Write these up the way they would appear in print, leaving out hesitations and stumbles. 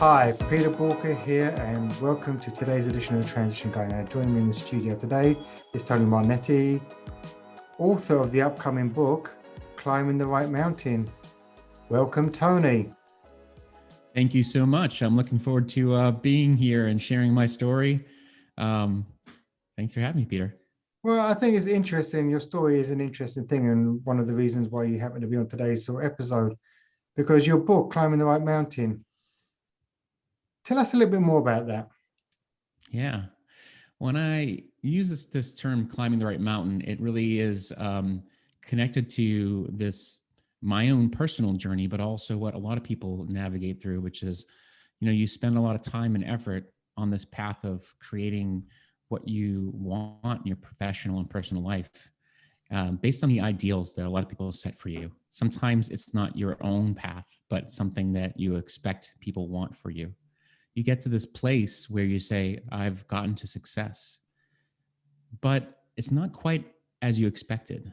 Hi, Peter Boolkah here, and welcome to today's edition of the Transition Guy. Now, joining me in the studio today is Tony Martignetti, author of the upcoming book, Climbing the Right Mountain. Welcome, Tony. Thank you so much. I'm looking forward to being here and sharing my story. Thanks for having me, Peter. Well, I think it's interesting. Your story is an interesting thing, and one of the reasons why you happen to be on today's episode, because your book, Climbing the Right Mountain. Tell us a little bit more about that. Yeah. When I use this term, climbing the right mountain, it really is connected to my own personal journey, but also what a lot of people navigate through, which is, you spend a lot of time and effort on this path of creating what you want in your professional and personal life, based on the ideals that a lot of people set for you. Sometimes it's not your own path, but something that you expect people want for you. You get to this place where you say, I've gotten to success, but it's not quite as you expected.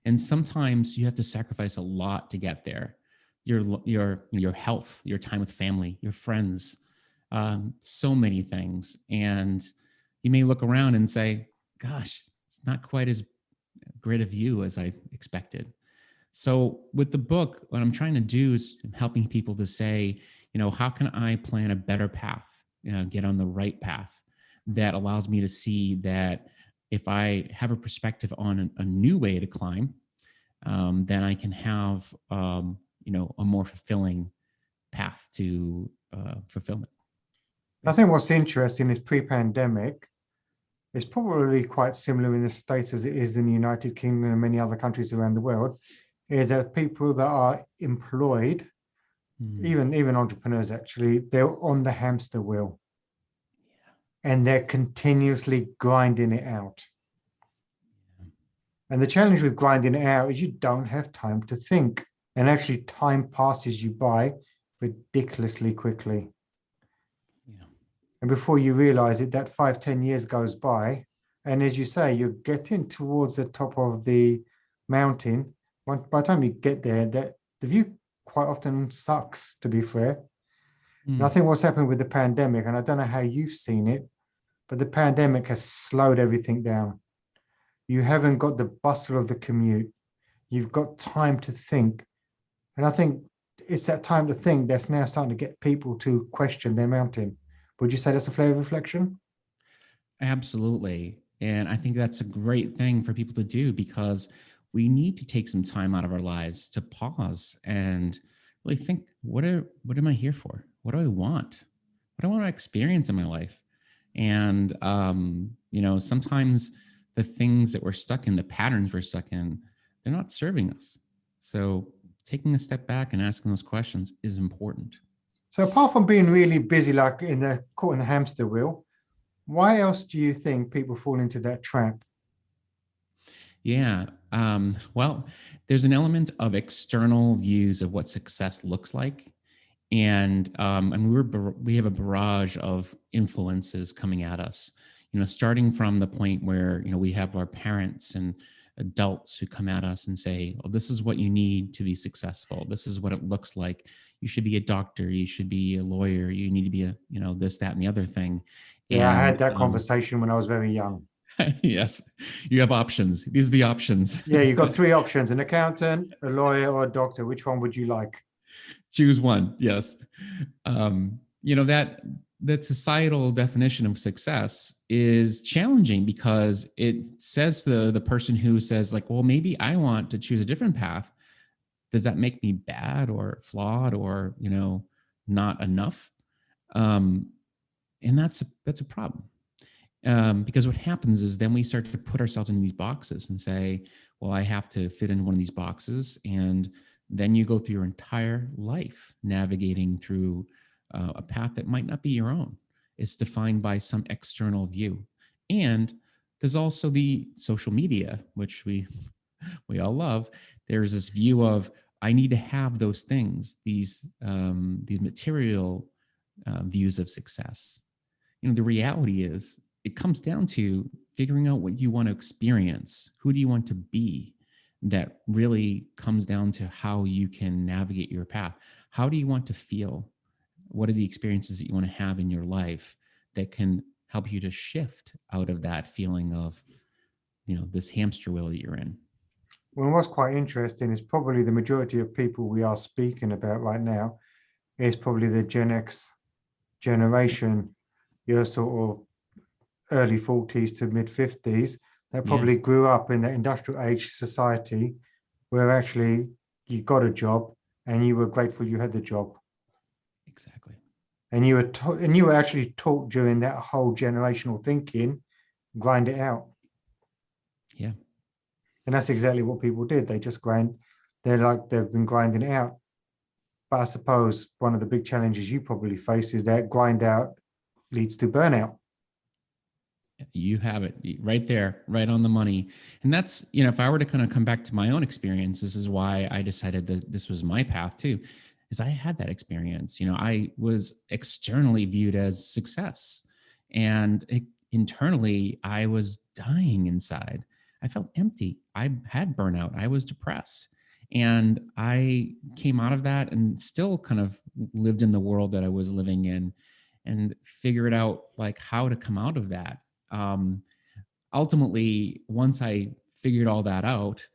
And sometimes you have to sacrifice a lot to get there. Your health, your time with family, your friends, so many things. And you may look around and say, gosh, it's not quite as great a view as I expected. So with the book, what I'm trying to do is helping people to say, how can I plan a better path, get on the right path that allows me to see that if I have a perspective on a new way to climb, then I can have, a more fulfilling path to fulfillment. I think what's interesting is pre-pandemic, it's probably quite similar in the States as it is in the United Kingdom and many other countries around the world, is that people that are employed, even entrepreneurs actually, they're on the hamster wheel. Yeah. And they're continuously grinding it out. Yeah. And the challenge with grinding it out is you don't have time to think. And actually time passes you by ridiculously quickly. Yeah. And before you realize it, that 5-10 years goes by. And as you say, you're getting towards the top of the mountain. By the time you get there, the view quite often sucks, to be fair. And I think what's happened with the pandemic, and I don't know how you've seen it, but the pandemic has slowed everything down. You haven't got the bustle of the commute. You've got time to think. And I think it's that time to think that's now starting to get people to question their mountain. Would you say that's a fair reflection? Absolutely. And I think that's a great thing for people to do, because we need to take some time out of our lives to pause and really think, what am I here for? What do I want? What do I want to experience in my life? And, sometimes the things that we're stuck in, the patterns we're stuck in, they're not serving us. So taking a step back and asking those questions is important. So apart from being really busy, like caught in the hamster wheel, why else do you think people fall into that trap? Yeah. Well, there's an element of external views of what success looks like. And we have a barrage of influences coming at us, starting from the point where, we have our parents and adults who come at us and say, oh, this is what you need to be successful. This is what it looks like. You should be a doctor. You should be a lawyer. You need to be this, that, and the other thing. Yeah, I had that conversation when I was very young. Yes, you have options. These are the options. Yeah, you've got 3 options: an accountant, a lawyer, or a doctor. Which one would you like? Choose one. Yes. That societal definition of success is challenging, because it says the person who says, like, well, maybe I want to choose a different path. Does that make me bad or flawed or, not enough? And that's a problem. Because what happens is then we start to put ourselves in these boxes and say, well, I have to fit in one of these boxes. And then you go through your entire life navigating through a path that might not be your own. It's defined by some external view. And there's also the social media, which we all love. There's this view of, I need to have those things, these material views of success. The reality is, it comes down to figuring out what you want to experience. Who do you want to be? That really comes down to how you can navigate your path. How do you want to feel? What are the experiences that you want to have in your life that can help you to shift out of that feeling of, this hamster wheel that you're in? Well, what's quite interesting is probably the majority of people we are speaking about right now is probably the Gen X generation, your sort of early 40s to mid 50s, that Yeah, probably grew up in the industrial age society where actually you got a job and you were grateful you had the job. exactly. And you were actually taught during that whole generational thinking, grind it out. Yeah. And that's exactly what people did. They just grind. They've been grinding it out. But I suppose one of the big challenges you probably face is that grind out leads to burnout. You have it right there, right on the money. And that's, if I were to kind of come back to my own experience, this is why I decided that this was my path too, is I had that experience. I was externally viewed as success, and internally I was dying inside. I felt empty. I had burnout. I was depressed. And I came out of that and still kind of lived in the world that I was living in, and figured out like how to come out of that. um, Ultimately, once I figured all that out,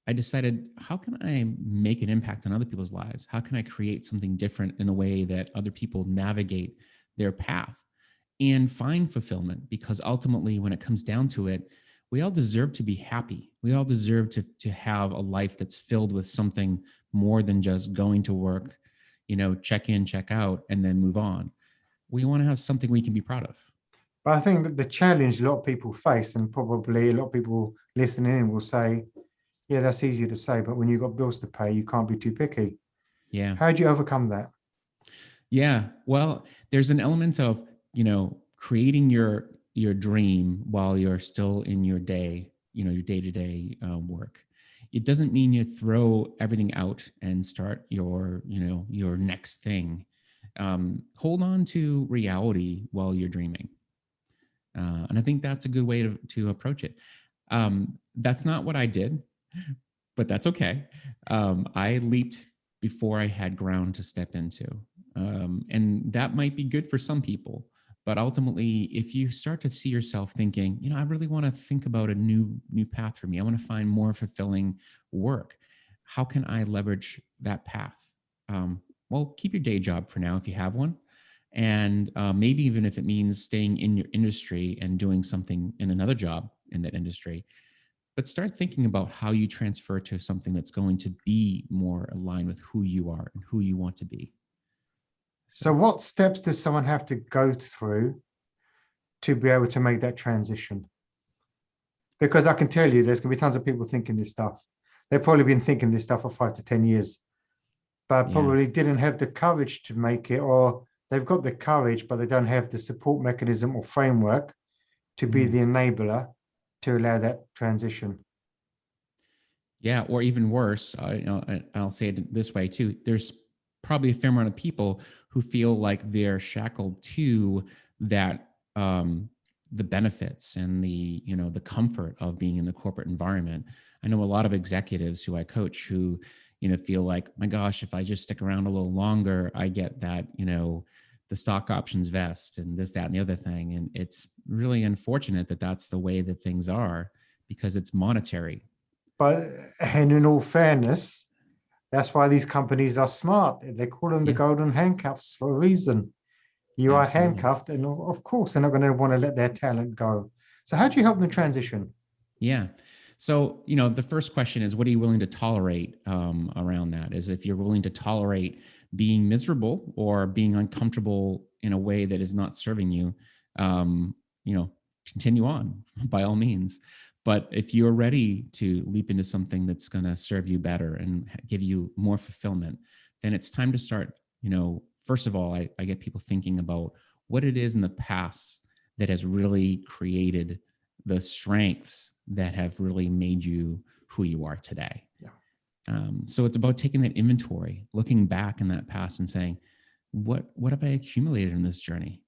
I decided, how can I make an impact on other people's lives? How can I create something different in a way that other people navigate their path and find fulfillment? Because ultimately, when it comes down to it, we all deserve to be happy. We all deserve to have a life that's filled with something more than just going to work, check in, check out, and then move on. We want to have something we can be proud of. But I think that the challenge a lot of people face, and probably a lot of people listening in will say, yeah, that's easy to say, but when you've got bills to pay, you can't be too picky. Yeah. How do you overcome that? Yeah. Well, there's an element of, creating your dream while you're still in your day, your day-to-day work. It doesn't mean you throw everything out and start your next thing. Hold on to reality while you're dreaming. And I think that's a good way to approach it. That's not what I did, but that's okay. I leaped before I had ground to step into. And that might be good for some people. But ultimately, if you start to see yourself thinking, I really want to think about a new path for me. I want to find more fulfilling work. How can I leverage that path? Well, keep your day job for now if you have one. And maybe even if it means staying in your industry and doing something in another job in that industry, but start thinking about how you transfer to something that's going to be more aligned with who you are and who you want to be. So what steps does someone have to go through to be able to make that transition? Because I can tell you, there's going to be tons of people thinking this stuff. They've probably been thinking this stuff for 5 to 10 years, but probably didn't have the courage to make it, or they've got the courage, but they don't have the support mechanism or framework to be the enabler to allow that transition. Yeah, or even worse, I'll say it this way too. There's probably a fair amount of people who feel like they're shackled to that, the benefits and the comfort of being in the corporate environment. I know a lot of executives who I coach who feel like, my gosh, if I just stick around a little longer, I get that the stock options vest and this, that, and the other thing. And it's really unfortunate that that's the way that things are, because it's monetary. But, and in all fairness, that's why these companies are smart. They call them the golden handcuffs for a reason. You are handcuffed, and of course, they're not going to want to let their talent go. So how do you help them transition? Yeah. So, the first question is, what are you willing to tolerate around that? Is if you're willing to tolerate being miserable or being uncomfortable in a way that is not serving you, continue on by all means. But if you're ready to leap into something that's going to serve you better and give you more fulfillment, then it's time to start, first of all, I get people thinking about what it is in the past that has really created the strengths that have really made you who you are today. Yeah. So it's about taking that inventory, looking back in that past and saying, what have I accumulated in this journey?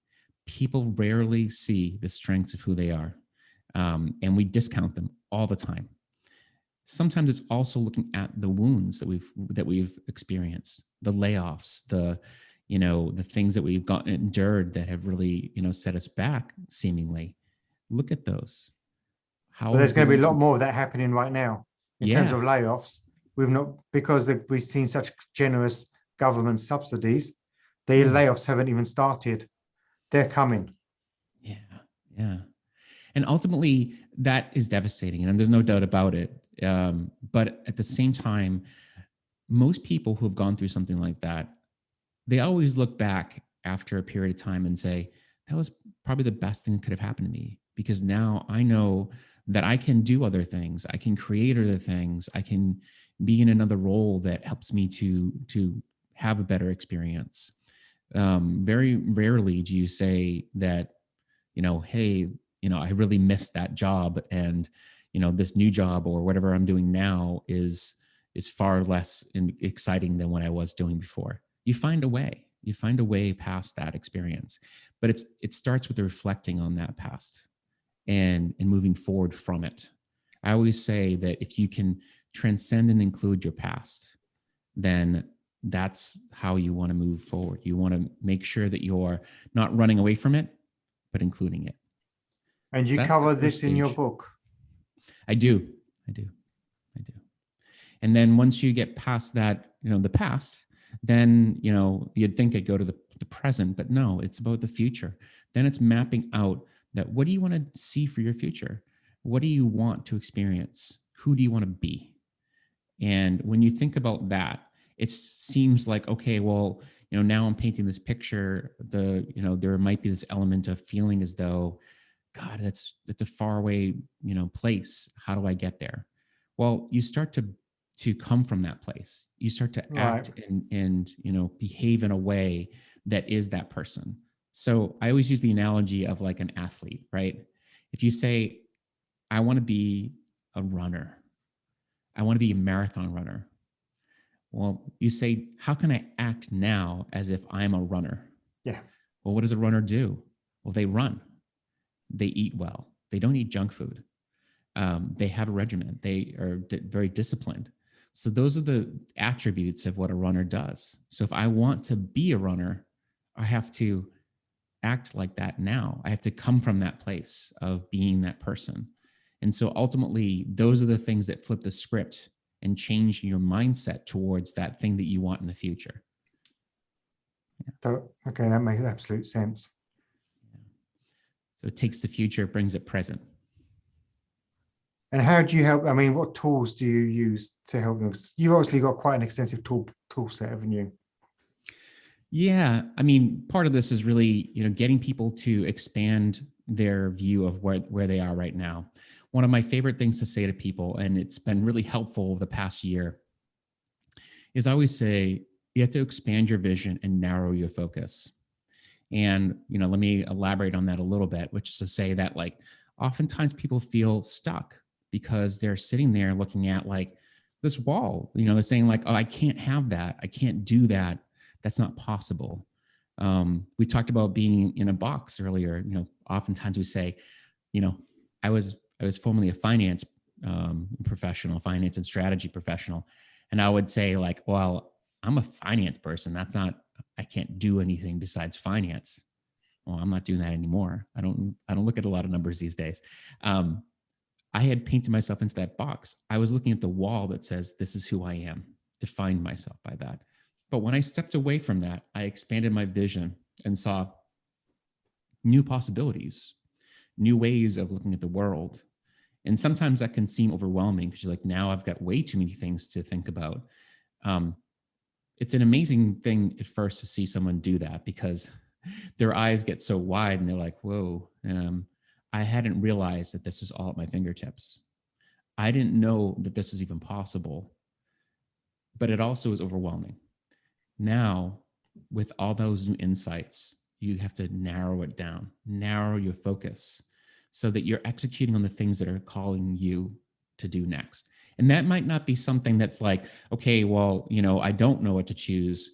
People rarely see the strengths of who they are. And we discount them all the time. Sometimes it's also looking at the wounds that we've experienced, the layoffs, the the things that we've endured that have really, set us back seemingly. Look at those. How But there's have we going to be a lot moved? more of that happening right now in terms Yeah. of layoffs. We've not, because we've seen such generous government subsidies, the Mm. layoffs haven't even started. They're coming. Yeah. Yeah. And ultimately, that is devastating, and there's no doubt about it. But at the same time, most people who have gone through something like that, they always look back after a period of time and say, that was probably the best thing that could have happened to me, because now I know that I can do other things. I can create other things. I can be in another role that helps me to have a better experience. Very rarely do you say that, hey, I really missed that job, and this new job or whatever I'm doing now is far less exciting than what I was doing before. You find a way. You find a way past that experience, but it starts with reflecting on that past and moving forward from it. I always say that if you can transcend and include your past, then that's how you want to move forward. You want to make sure that you're not running away from it, but including it. And you That's the cover first this in your stage. book. I do. I do. I do. And then once you get past that, the past, then, you'd think I'd go to the present, but no, it's about the future. Then it's mapping out that what do you want to see for your future? What do you want to experience? Who do you want to be? And when you think about that, it seems like, okay, well, now I'm painting this picture, there might be this element of feeling as though, God, that's a far away, place. How do I get there? Well, you start to come from that place. You start to Right. act and behave in a way that is that person. So I always use the analogy of like an athlete, right? If you say, I want to be a runner, I want to be a marathon runner. Well, you say, how can I act now as if I'm a runner? Yeah. Well, what does a runner do? Well, they run. They eat well. They don't eat junk food. They have a regimen. They are very disciplined. So those are the attributes of what a runner does. So if I want to be a runner, I have to act like that now. I have to come from that place of being that person. And so ultimately, those are the things that flip the script and change your mindset towards that thing that you want in the future. So, okay, that makes absolute sense. So it takes the future, brings it present. And how do you help? I mean, what tools do you use to help them? You've obviously got quite an extensive tool set, haven't you? Yeah, I mean, part of this is really, getting people to expand their view of where they are right now. One of my favorite things to say to people, and it's been really helpful over the past year, is I always say you have to expand your vision and narrow your focus. And, let me elaborate on that a little bit, which is to say that like oftentimes people feel stuck because they're sitting there looking at like this wall, they're saying like, oh, I can't have that. I can't do that. That's not possible. We talked about being in a box earlier. Oftentimes we say, I was formerly a finance professional, finance and strategy professional. And I would say like, well, I'm a finance person. I can't do anything besides finance. Well, I'm not doing that anymore. I don't look at a lot of numbers these days. I had painted myself into that box. I was looking at the wall that says, this is who I am, defined myself by that. But when I stepped away from that, I expanded my vision and saw new possibilities, new ways of looking at the world. And sometimes that can seem overwhelming because you're like, now I've got way too many things to think about. It's an amazing thing at first to see someone do that because their eyes get so wide and they're like, whoa, I hadn't realized that this was all at my fingertips. I didn't know that this was even possible, but it also is overwhelming. Now, with all those new insights, you have to narrow it down, narrow your focus so that you're executing on the things that are calling you to do next. And that might not be something that's like, okay, well, I don't know what to choose.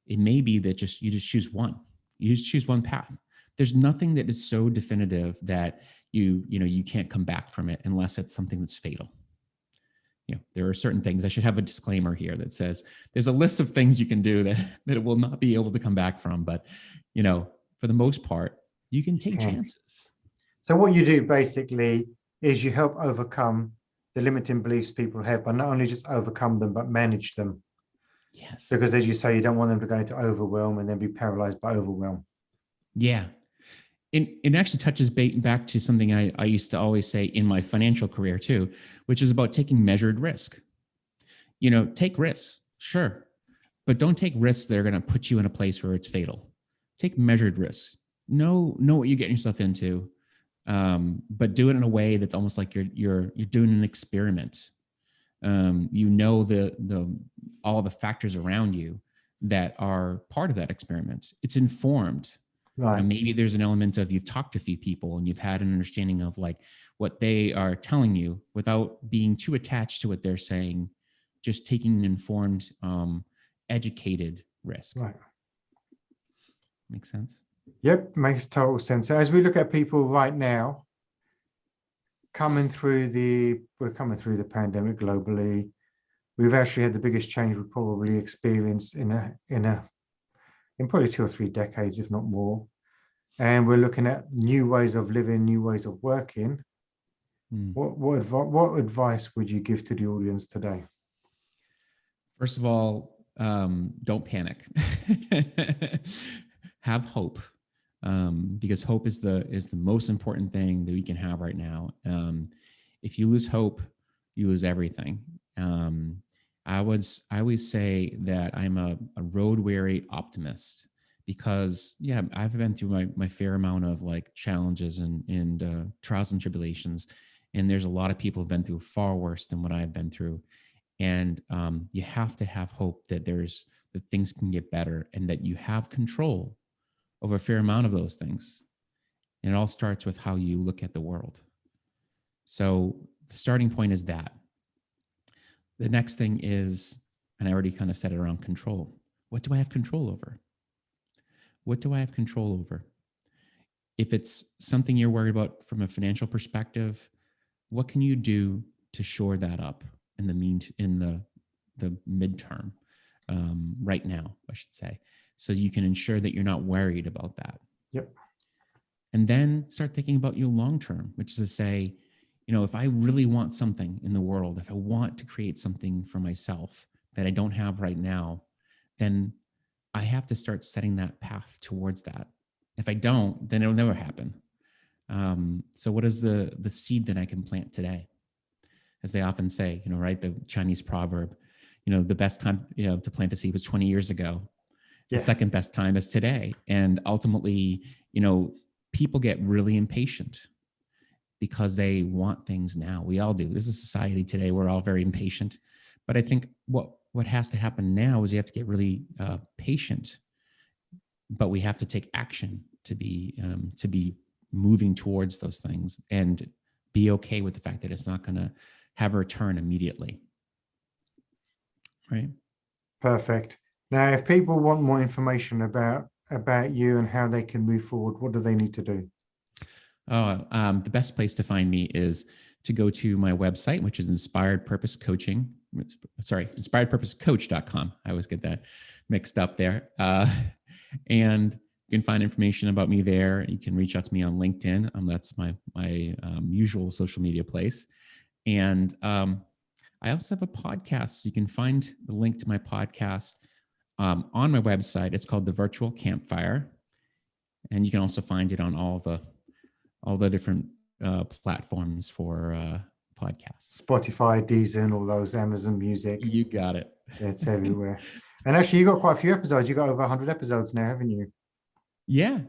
It may be that you just choose one. You just choose one path. There's nothing that is so definitive that you can't come back from it unless it's something that's fatal. there are certain things. I should have a disclaimer here that says there's a list of things you can do that it will not be able to come back from. But, for the most part, you can take chances. So what you do basically is you help overcome the limiting beliefs people have, but not only just overcome them, but manage them. Yes. Because as you say, you don't want them to go into overwhelm and then be paralyzed by overwhelm. Yeah. It actually touches back to something I used to always say in my financial career too, which is about taking measured risk. Take risks, sure, but don't take risks that are going to put you in a place where it's fatal. Take measured risks. Know what you're getting yourself into, but do it in a way that's almost like you're doing an experiment. The all the factors around you that are part of that experiment. It's informed. Right. Maybe there's an element of you've talked to a few people and you've had an understanding of like what they are telling you without being too attached to what they're saying, just taking an informed, educated risk. Right. Makes sense? Yep, makes total sense. So as we look at people right now, we're coming through the pandemic globally. We've actually had the biggest change we've probably experienced in probably 2 or 3 decades, if not more. And we're looking at new ways of living, new ways of working. What advice would you give to the audience today? First of all, don't panic. Have hope, because hope is the most important thing that we can have right now. If you lose hope, you lose everything. I always say that I'm a road weary optimist, because I've been through my fair amount of like challenges and trials and tribulations, and there's a lot of people who've been through far worse than what I've been through. And you have to have hope that things can get better and that you have control over a fair amount of those things. And it all starts with how you look at the world. So the starting point is that. The next thing is, and I already kind of said it around control. What do I have control over? What do I have control over? If it's something you're worried about from a financial perspective, what can you do to shore that up in the midterm, right now, I should say, so you can ensure that you're not worried about that. Yep. And then start thinking about your long term, which is to say, if I really want something in the world, if I want to create something for myself that I don't have right now, then I have to start setting that path towards that. If I don't, then it'll never happen. So what is the seed that I can plant today? As they often say, right? The Chinese proverb, the best time, to plant a seed was 20 years ago. The second best time is today. And ultimately, people get really impatient because they want things now. We all do. This is society today. We're all very impatient. But I think what has to happen now is you have to get really patient, but we have to take action to be moving towards those things and be okay with the fact that it's not going to have a return immediately. Right? Perfect. Now, if people want more information about you and how they can move forward, what do they need to do? The best place to find me is to go to my website, which is inspiredpurposecoach.com. I always get that mixed up there. And you can find information about me there. You can reach out to me on LinkedIn. That's my usual social media place. And I also have a podcast. So you can find the link to my podcast on my website. It's called The Virtual Campfire. And you can also find it on all the different platforms for podcasts. Spotify, Deezer, and all those, Amazon Music. You got it. It's everywhere. And actually, you got quite a few episodes. You got over 100 episodes now, haven't you? Yeah.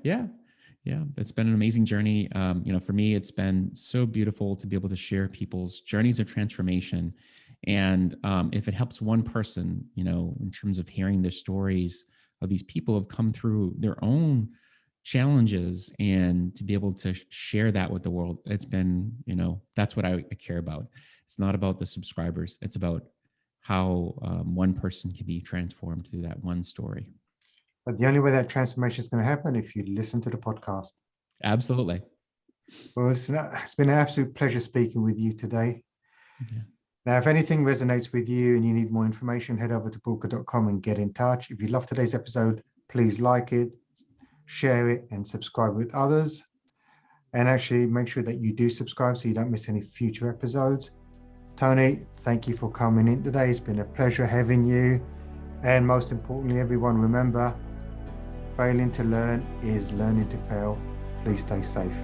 It's been an amazing journey. For me, it's been so beautiful to be able to share people's journeys of transformation. And if it helps one person, in terms of hearing their stories of these people who have come through their own challenges and to be able to share that with the world, it's been, that's what I care about. It's not about the subscribers. It's about how one person can be transformed through that one story. But the only way that transformation is going to happen if you listen to the podcast. Absolutely. Well, it's been an absolute pleasure speaking with you today. Yeah. Now, if anything resonates with you and you need more information, head over to boolkah.com and get in touch. If you love today's episode, please like it, share it, and subscribe with others. And actually make sure that you do subscribe so you don't miss any future episodes. Tony, thank you for coming in today. It's been a pleasure having you. And most importantly, everyone, remember, failing to learn is learning to fail. Please stay safe.